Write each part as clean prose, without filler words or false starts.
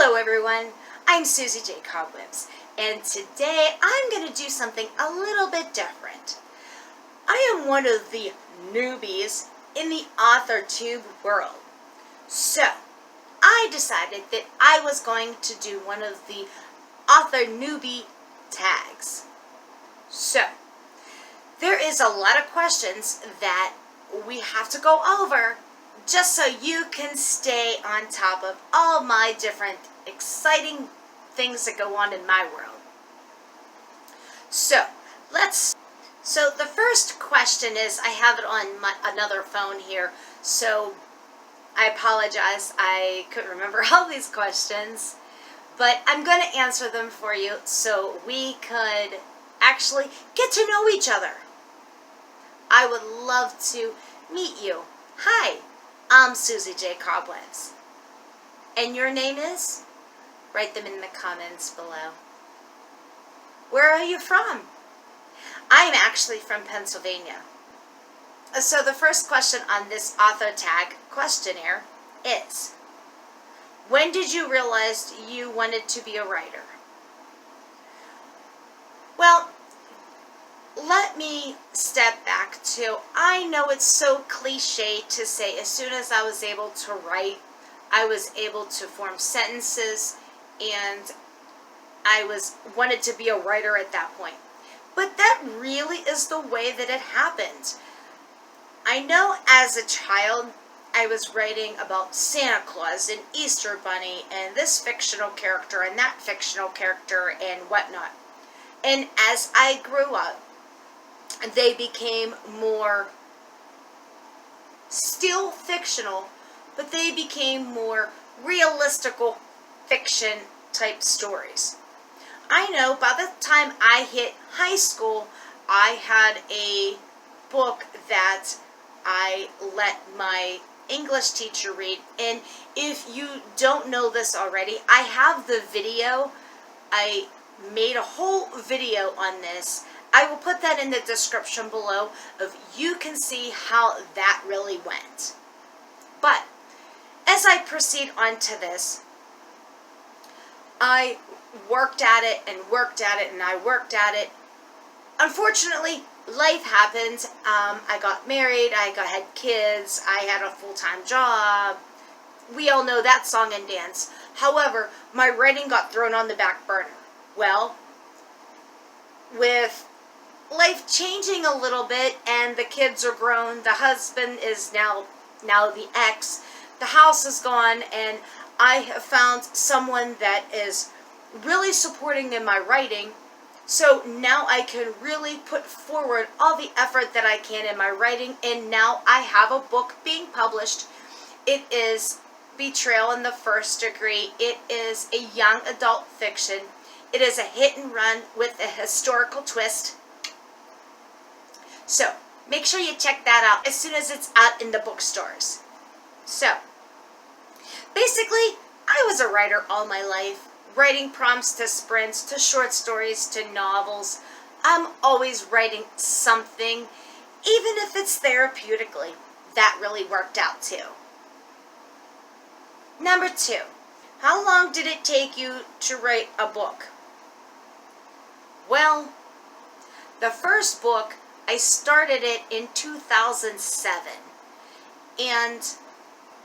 Hello everyone, I'm Susie J. Cobwebs, and today I'm going to do something a little bit different. I am one of the newbies in the Authortube world, so I decided that I was going to do one of the author newbie tags. So, there is a lot of questions that we have to go over just so you can stay on top of all my different exciting things that go on in my world. So the first question is, I have it on another phone here, so I apologize, I couldn't remember all these questions, but I'm going to answer them for you so we could actually get to know each other. I would love to meet you. Hi, I'm Susie J. Cobwebs. And your name is? Write them in the comments below. Where are you from? I'm actually from Pennsylvania. So the first question on this author tag questionnaire is, when did you realize you wanted to be a writer? Well, let me step back to, I know it's so cliche to say as soon as I was able to write, I was able to form sentences, and I wanted to be a writer at that point. But that really is the way that it happened. I know as a child, I was writing about Santa Claus and Easter Bunny and this fictional character and that fictional character and whatnot. And as I grew up, they became more still fictional, but they became more realistical fiction type stories. I know by the time I hit high school, I had a book that I let my English teacher read, and if you don't know this already, I have the video. I made a whole video on this. I will put that in the description below, of you can see how that really went. But as I proceed on to this, I worked at it and worked at it and I worked at it. Unfortunately, life happened. I got married, had kids, I had a full-time job. We all know that song and dance. However, my writing got thrown on the back burner. Well, with life changing a little bit and the kids are grown, the husband is now the ex, the house is gone, and I have found someone that is really supporting in my writing, so now I can really put forward all the effort that I can in my writing, and now I have a book being published. It is Betrayal in the First Degree. It is a young adult fiction. It is a hit and run with a historical twist. So, make sure you check that out as soon as it's out in the bookstores. So, basically, I was a writer all my life, writing prompts to sprints, to short stories, to novels. I'm always writing something, even if it's therapeutically. That really worked out too. Number 2, how long did it take you to write a book? Well, the first book, I started it in 2007, and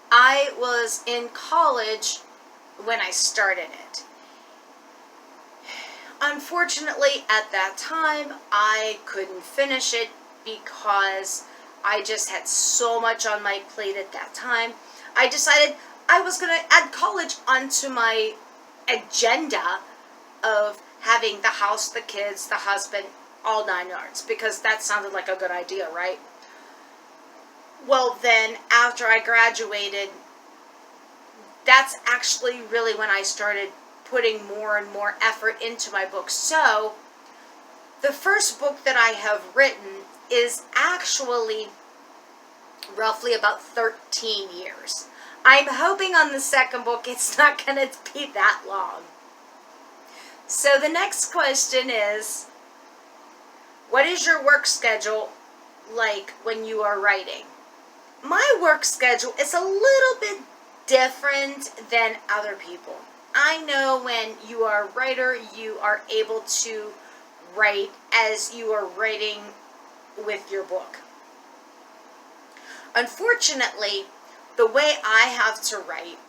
I was in college when I started it. Unfortunately, at that time, I couldn't finish it because I just had so much on my plate at that time. I decided I was going to add college onto my agenda of having the house, the kids, the husband, all 9 yards, because that sounded like a good idea, right? Well, then, after I graduated, that's actually really when I started putting more and more effort into my book. So, the first book that I have written is actually roughly about 13 years. I'm hoping on the second book it's not going to be that long. So the next question is, what is your work schedule like when you are writing? My work schedule is a little bit different than other people. I know when you are a writer, you are able to write as you are writing with your book. Unfortunately, the way I have to write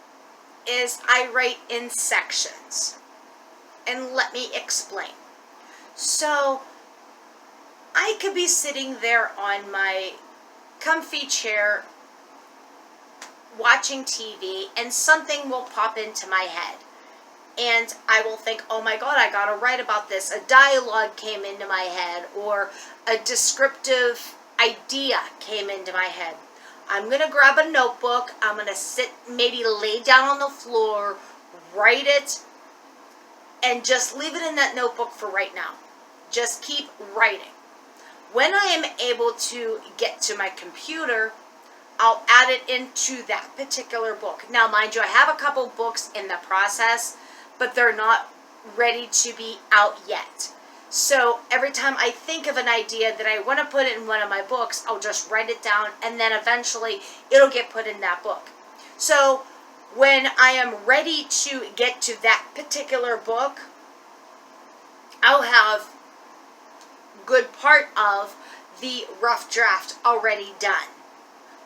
is I write in sections. And let me explain. So, I could be sitting there on my comfy chair watching TV and something will pop into my head. And I will think, oh my God, I gotta write about this. A dialogue came into my head or a descriptive idea came into my head. I'm gonna grab a notebook. I'm gonna sit, maybe lay down on the floor, write it, and just leave it in that notebook for right now. Just keep writing. When I am able to get to my computer, I'll add it into that particular book. Now, mind you, I have a couple books in the process, but they're not ready to be out yet. So every time I think of an idea that I want to put in one of my books, I'll just write it down, and then eventually it'll get put in that book. So when I am ready to get to that particular book, I'll have good part of the rough draft already done,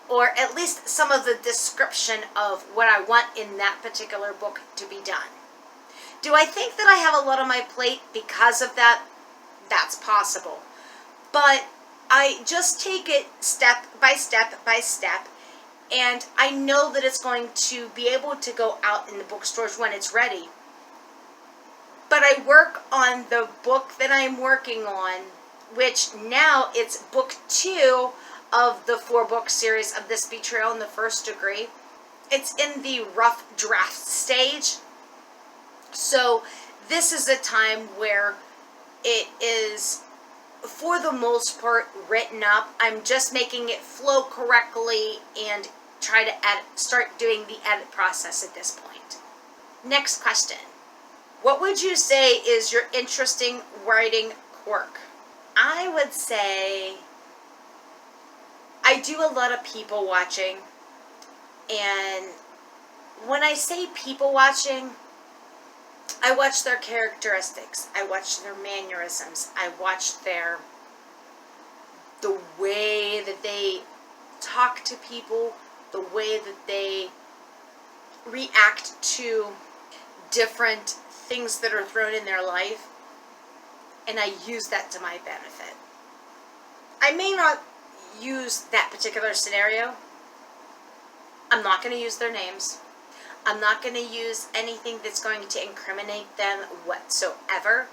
or at least some of the description of what I want in that particular book to be done. Do I think that I have a lot on my plate because of that? That's possible. But I just take it step by step by step, and I know that it's going to be able to go out in the bookstores when it's ready. But I work on the book that I'm working on, which now it's book 2 of the 4-book series of This Betrayal in the First Degree. It's in the rough draft stage. So this is a time where it is, for the most part, written up. I'm just making it flow correctly and try to start doing the edit process at this point. Next question. What would you say is your interesting writing quirk? I would say I do a lot of people watching, and when I say people watching, I watch their characteristics, I watch their mannerisms, I watch the way that they talk to people, the way that they react to different things that are thrown in their life, and I use that to my benefit. I may not use that particular scenario. I'm not going to use their names. I'm not going to use anything that's going to incriminate them whatsoever.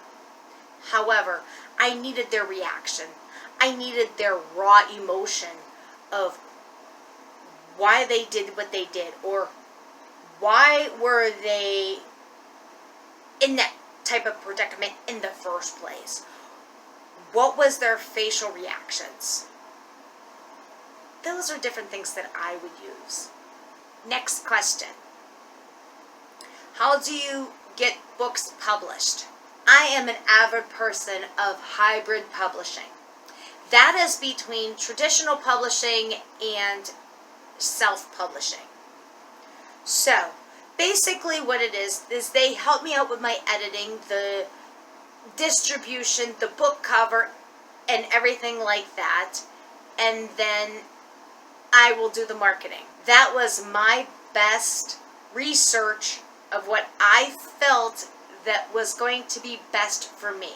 However, I needed their reaction. I needed their raw emotion of why they did what they did, or why were they in that type of predicament in the first place. What was their facial reactions? Those are different things that I would use. Next question. How do you get books published? I am an avid person of hybrid publishing. That is between traditional publishing and self-publishing. So, basically what it is they help me out with my editing, the distribution, the book cover, and everything like that. And then I will do the marketing. That was my best research of what I felt that was going to be best for me.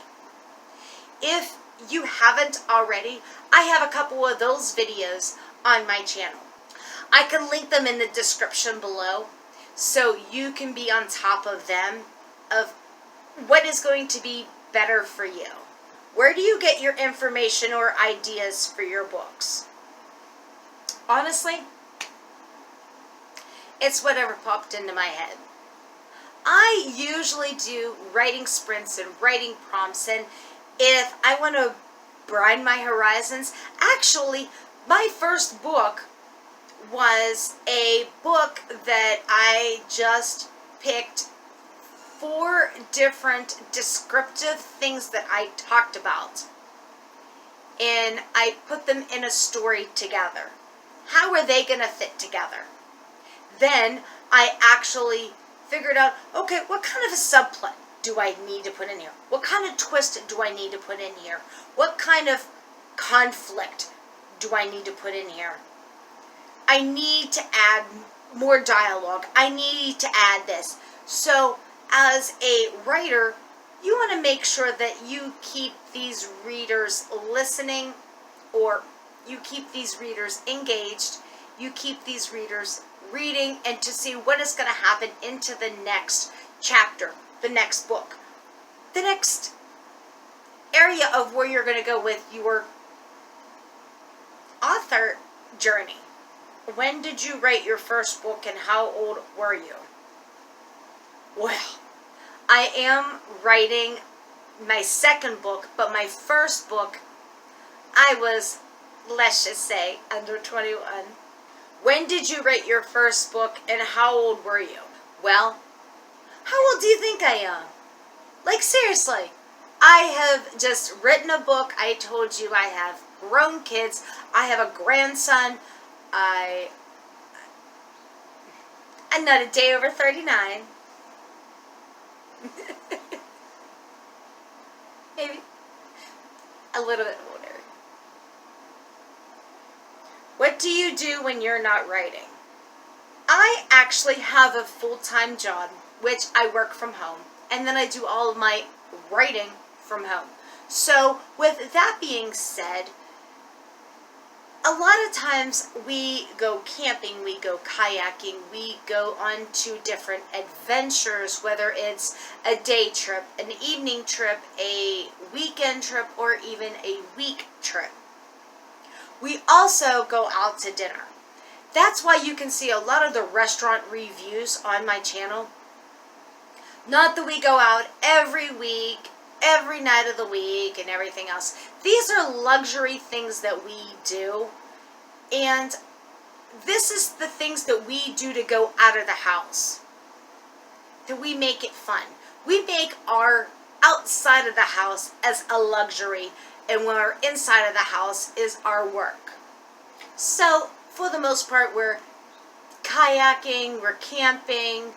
If you haven't already, I have a couple of those videos on my channel. I can link them in the description below so you can be on top of them, of what is going to be better for you. Where do you get your information or ideas for your books? Honestly, it's whatever popped into my head. I usually do writing sprints and writing prompts, and if I want to broaden my horizons, actually, my first book was a book that I just picked 4 different descriptive things that I talked about, and I put them in a story together. How are they going to fit together? Then I actually figured out, okay, what kind of a subplot do I need to put in here? What kind of twist do I need to put in here? What kind of conflict do I need to put in here? I need to add more dialogue. I need to add this. So as a writer, you want to make sure that you keep these readers listening, or you keep these readers engaged, you keep these readers reading, and to see what is going to happen into the next chapter, the next book, the next area of where you're going to go with your author journey. When did you write your first book and how old were you? Well, I am writing my second book, but my first book, I was, let's just say, under 21. When did you write your first book and how old were you? Well, how old do you think I am? Like, seriously, I have just written a book. I told you I have grown kids. I have a grandson. I'm not a day over 39. Maybe a little bit older. What do you do when you're not writing? I actually have a full-time job, which I work from home, and then I do all of my writing from home. So with that being said, a lot of times we go camping, we go kayaking, we go on to different adventures, whether it's a day trip, an evening trip, a weekend trip, or even a week trip. We also go out to dinner. That's why you can see a lot of the restaurant reviews on my channel. Not that we go out every week, every night of the week, and everything else. These are luxury things that we do, and this is the things that we do to go out of the house, that we make it fun. We make our outside of the house as a luxury, and when our inside of the house is our work. So for the most part, we're kayaking, we're camping,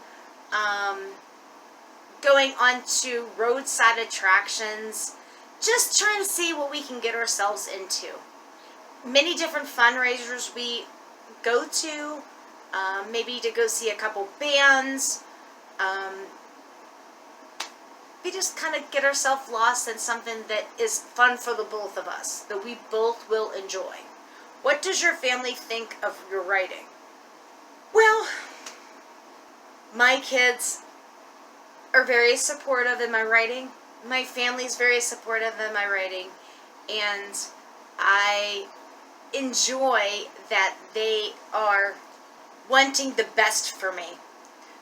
going on to roadside attractions, just trying to see what we can get ourselves into. Many different fundraisers we go to, maybe to go see a couple bands. We just kind of get ourselves lost in something that is fun for the both of us, that we both will enjoy. What does your family think of your writing? Well, my kids are very supportive in my writing. My family's very supportive in my writing, and I enjoy that they are wanting the best for me.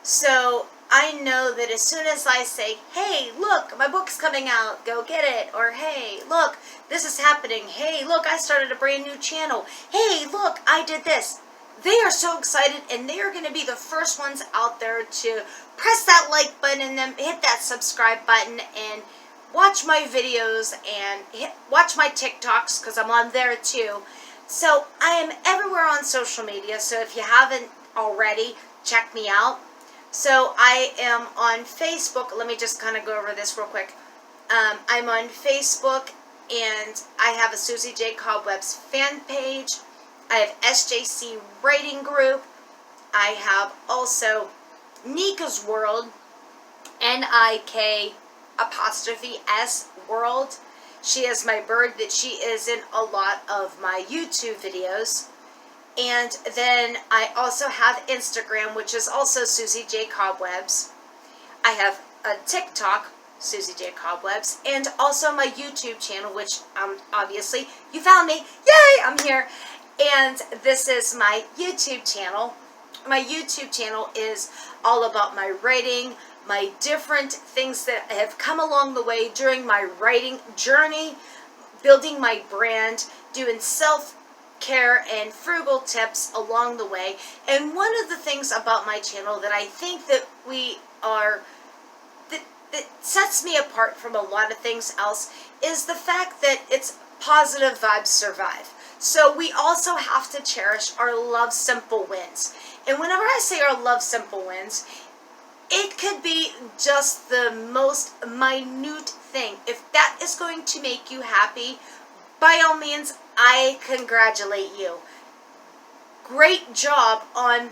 So I know that as soon as I say, hey, look, my book's coming out, go get it, or hey, look, this is happening, hey, look, I started a brand new channel, hey, look, I did this, they are so excited, and they are going to be the first ones out there to press that like button and then hit that subscribe button and watch my videos and watch my TikToks, because I'm on there too. So I am everywhere on social media, so if you haven't already, check me out. So I am on Facebook. Let me just kind of go over this real quick. I'm on Facebook, and I have a Susie J. Cobwebs fan page. I have SJC Writing Group. I have also Nika's World, NIK_S World. She is my bird that she is in a lot of my YouTube videos. And then I also have Instagram, which is also Susie J. Cobwebs. I have a TikTok, Susie J. Cobwebs, and also my YouTube channel, which obviously you found me. Yay, I'm here. And this is my YouTube channel. My YouTube channel is all about my writing, my different things that have come along the way during my writing journey, building my brand, doing self-care and frugal tips along the way. And one of the things about my channel that I think that that sets me apart from a lot of things else is the fact that it's positive vibes survive. So we also have to cherish our love simple wins. And whenever I say our love simple wins, It could be just the most minute thing. If that is going to make you happy, by all means, I congratulate you. Great job on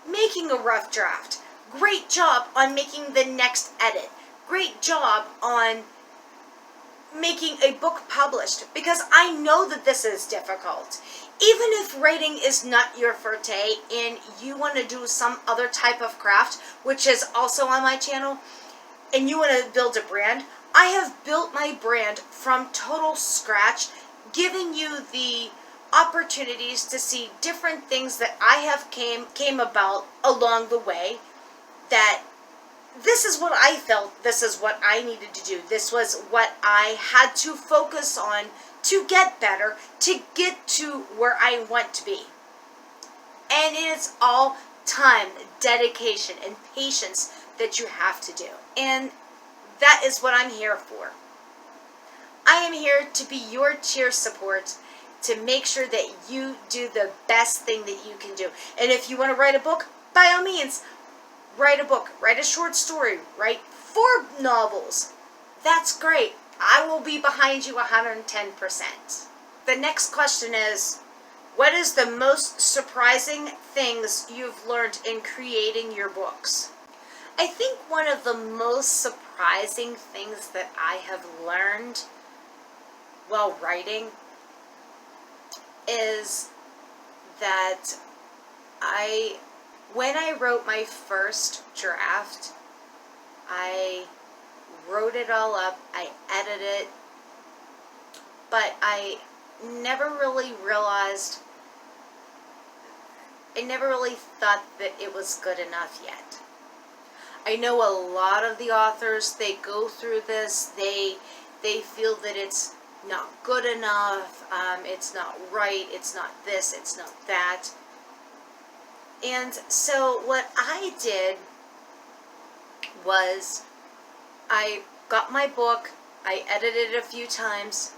making a rough draft. Great job on making the next edit. Great job on making a book published, because I know that this is difficult. Even if writing is not your forte and you want to do some other type of craft, which is also on my channel, and you want to build a brand, I have built my brand from total scratch, giving you the opportunities to see different things that I have came about along the way, that this is what I felt, this is what I needed to do, this was what I had to focus on to get better, to get to where I want to be. And it's all time, dedication, and patience that you have to do. And that is what I'm here for. I am here to be your cheer support, to make sure that you do the best thing that you can do. And if you want to write a book, by all means, write a book, write a short story, write 4 novels. That's great. I will be behind you 110%. The next question is, what is the most surprising things you've learned in creating your books? I think one of the most surprising things that I have learned while writing is that when I wrote my first draft, I wrote it all up, I edited it, but I never really thought that it was good enough yet. I know a lot of the authors, they go through this, they feel that it's not good enough, it's not right, it's not this, it's not that. And so what I did was I got my book, I edited it a few times,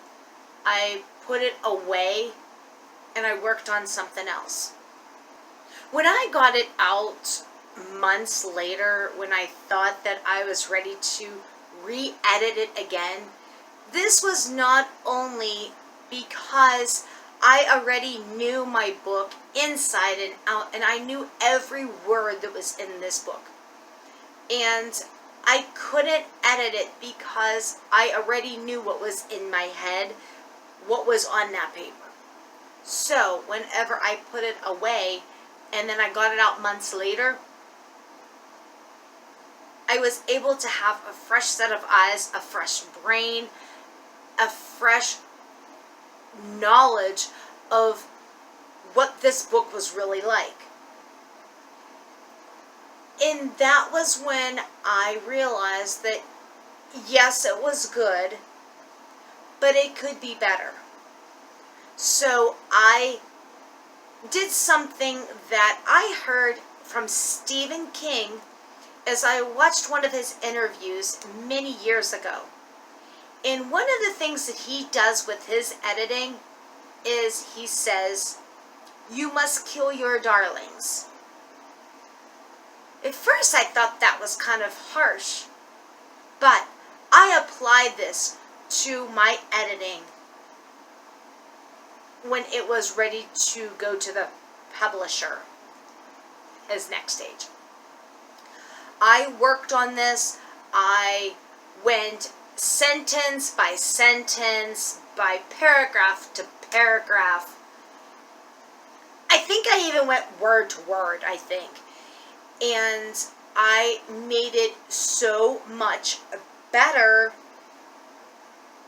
I put it away, and I worked on something else. When I got it out months later, when I thought that I was ready to re-edit it again, this was not only because I already knew my book inside and out, and I knew every word that was in this book. And I couldn't edit it because I already knew what was in my head, what was on that paper. So whenever I put it away and then I got it out months later, I was able to have a fresh set of eyes, a fresh brain, a fresh knowledge of what this book was really like. And that was when I realized that, yes, it was good, but it could be better. So I did something that I heard from Stephen King as I watched one of his interviews many years ago. And one of the things that he does with his editing is he says, "You must kill your darlings." At first I thought that was kind of harsh, but I applied this to my editing when it was ready to go to the publisher, his next stage. I worked on this. I went sentence by sentence, by paragraph to paragraph. I think I even went word to word, I think. And I made it so much better,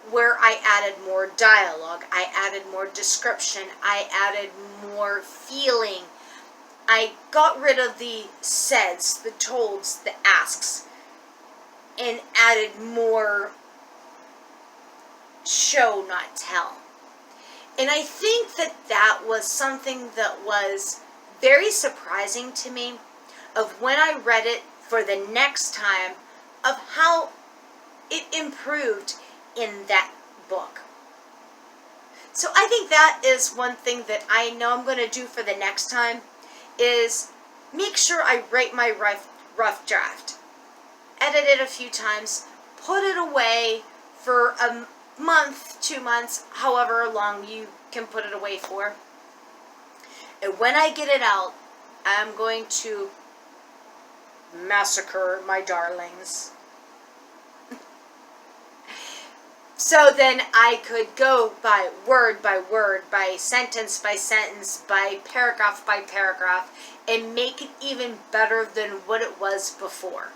where I added more dialogue, I added more description, I added more feeling. I got rid of the says, the tolds, the asks, and added more show, not tell. And I think that that was something that was very surprising to me, of when I read it for the next time, of how it improved in that book. So I think that is one thing that I know I'm going to do for the next time, is make sure I write my rough draft. edit it a few times, put it away for a month, 2 months, however long you can put it away for. And when I get it out, I'm going to massacre my darlings. So then I could go by word, by sentence, by paragraph, and make it even better than what it was before.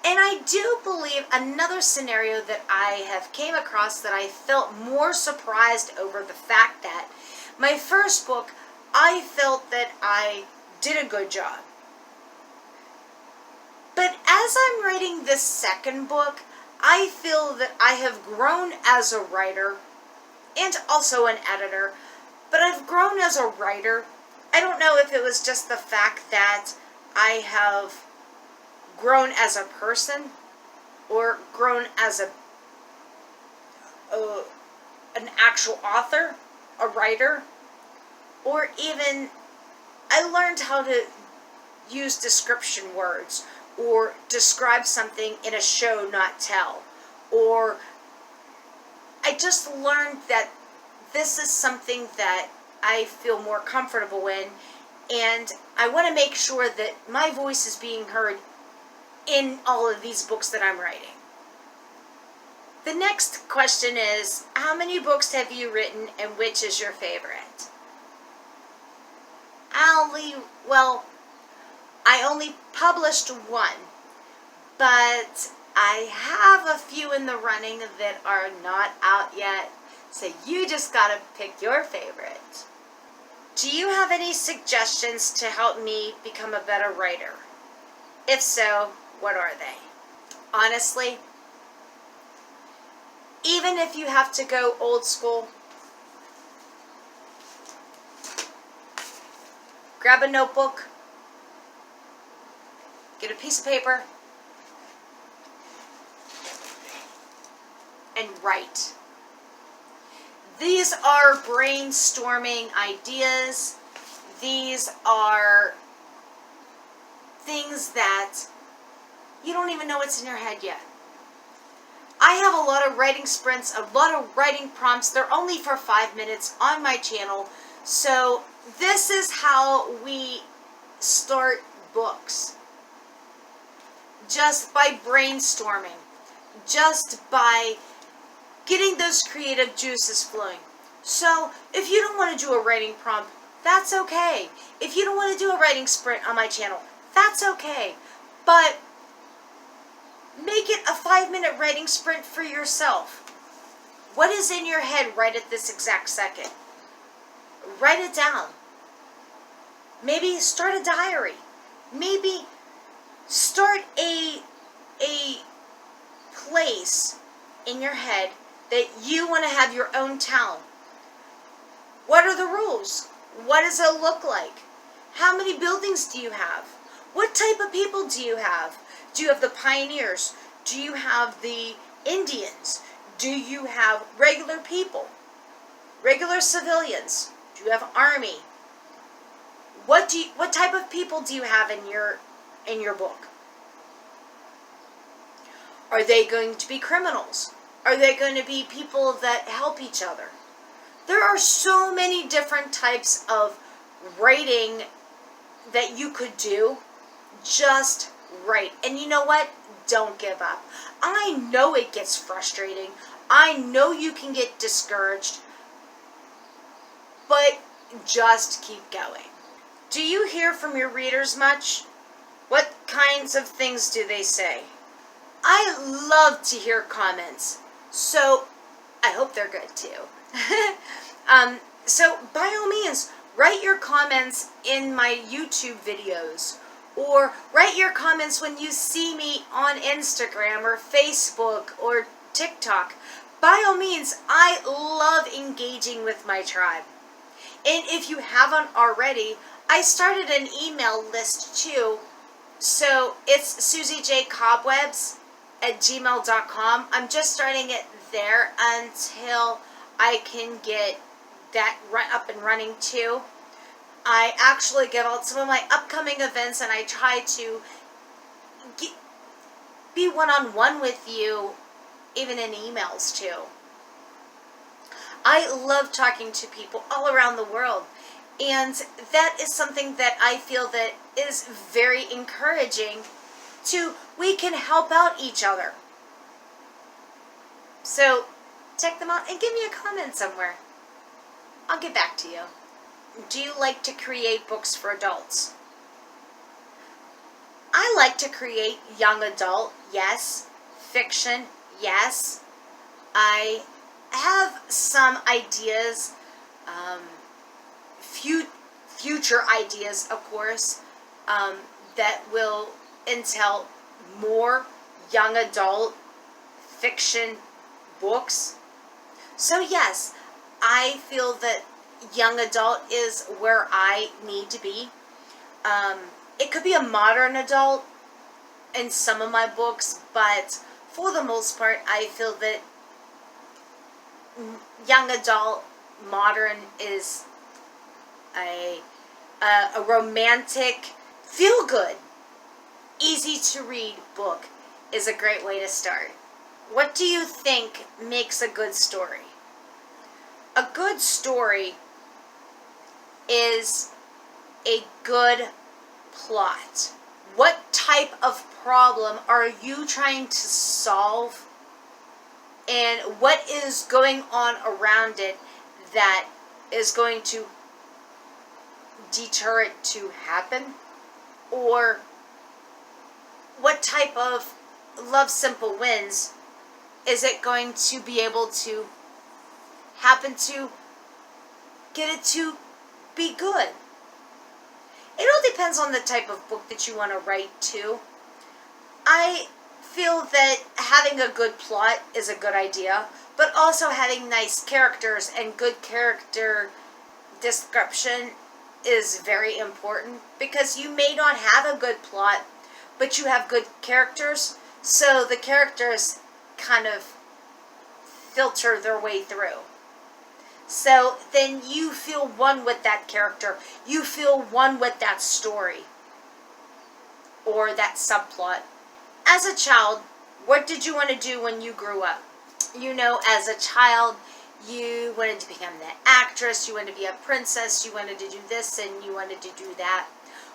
And I do believe another scenario that I have came across that I felt more surprised over the fact that my first book, I felt that I did a good job. But as I'm writing this second book, I feel that I have grown as a writer and also an editor, but I've grown as a writer. I don't know if it was just the fact that I have grown as a person or grown as an actual author, a writer, or even I learned how to use description words or describe something in a show, not tell. Or I just learned that this is something that I feel more comfortable in, and I want to make sure that my voice is being heard in all of these books that I'm writing. The next question is, how many books have you written and which is your favorite? I only published one, but I have a few in the running that are not out yet, so you just gotta pick your favorite. Do you have any suggestions to help me become a better writer? If so, what are they? Honestly, even if you have to go old school, grab a notebook, get a piece of paper, and write. These are brainstorming ideas. These are things that you don't even know what's in your head yet. I have a lot of writing sprints, a lot of writing prompts. They're only for 5 minutes on my channel. So this is how we start books. Just by brainstorming. Just by getting those creative juices flowing. So if you don't want to do a writing prompt, that's okay. If you don't want to do a writing sprint on my channel, that's okay. But make it a 5-minute writing sprint for yourself. What is in your head right at this exact second? Write it down. Maybe start a diary. Maybe start a place in your head that you want to have your own town. What are the rules? What does it look like? How many buildings do you have? What type of people do you have? Do you have the pioneers? Do you have the Indians? Do you have regular people? Regular civilians? Do you have army? What type of people do you have in your book? Are they going to be criminals? Are they going to be people that help each other? There are so many different types of writing that you could do. Just write. And you know what? Don't give up. I know it gets frustrating. I know you can get discouraged. But just keep going. Do you hear from your readers much? What kinds of things do they say? I love to hear comments. So I hope they're good too. So by all means, write your comments in my YouTube videos, or write your comments when you see me on Instagram or Facebook or TikTok. By all means, I love engaging with my tribe. And if you haven't already, I started an email list too. So it's susiejcobwebs@gmail.com. I'm just starting it there until I can get that up and running too. I actually give out some of my upcoming events, and I try to be one-on-one with you, even in emails too. I love talking to people all around the world, and that is something that I feel that is very encouraging we can help out each other. So check them out and give me a comment somewhere. I'll get back to you. Do you like to create books for adults? I like to create young adult, yes. Fiction, yes. I have some ideas, future ideas, of course, that will entail more young adult fiction books. So yes, I feel that young adult is where I need to be. It could be a modern adult in some of my books, but for the most part, I feel that young adult modern is a romantic, feel-good, easy-to-read book is a great way to start. What do you think makes a good story? A good story is a good plot. What type of problem are you trying to solve, and what is going on around it that is going to deter it to happen? Or what type of Love Simple Wins is it going to be able to happen to get it to be good? It all depends on the type of book that you want to write too. I feel that having a good plot is a good idea, but also having nice characters and good character description is very important, because you may not have a good plot, but you have good characters, so the characters kind of filter their way through. So then you feel one with that character. You feel one with that story or that subplot. As a child, what did you want to do when you grew up? You know, as a child, you wanted to become an actress, you wanted to be a princess, you wanted to do this and you wanted to do that.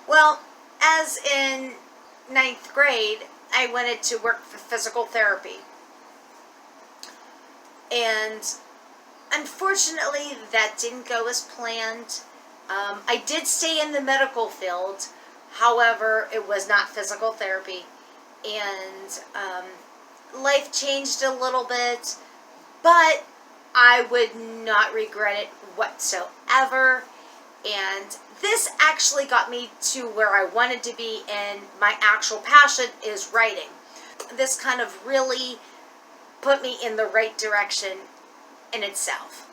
Well, as in 9th grade, I wanted to work for physical therapy. And unfortunately, that didn't go as planned. I did stay in the medical field. However, it was not physical therapy. And life changed a little bit. But I would not regret it whatsoever. And this actually got me to where I wanted to be. And my actual passion is writing. This kind of really put me in the right direction in itself.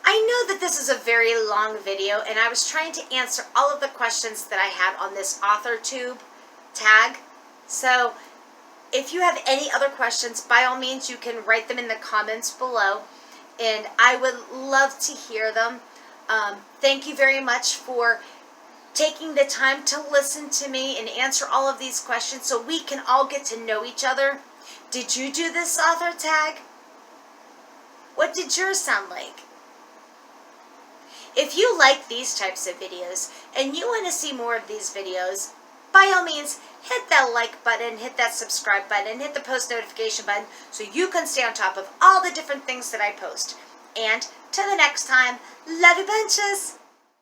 I know that this is a very long video, and I was trying to answer all of the questions that I had on this Authortube tag. So if you have any other questions, by all means you can write them in the comments below, and I would love to hear them. Thank you very much for taking the time to listen to me and answer all of these questions so we can all get to know each other. Did you do this author tag? What did yours sound like? If you like these types of videos and you want to see more of these videos, by all means, hit that like button, hit that subscribe button, hit the post notification button so you can stay on top of all the different things that I post. And till the next time, love you bunches!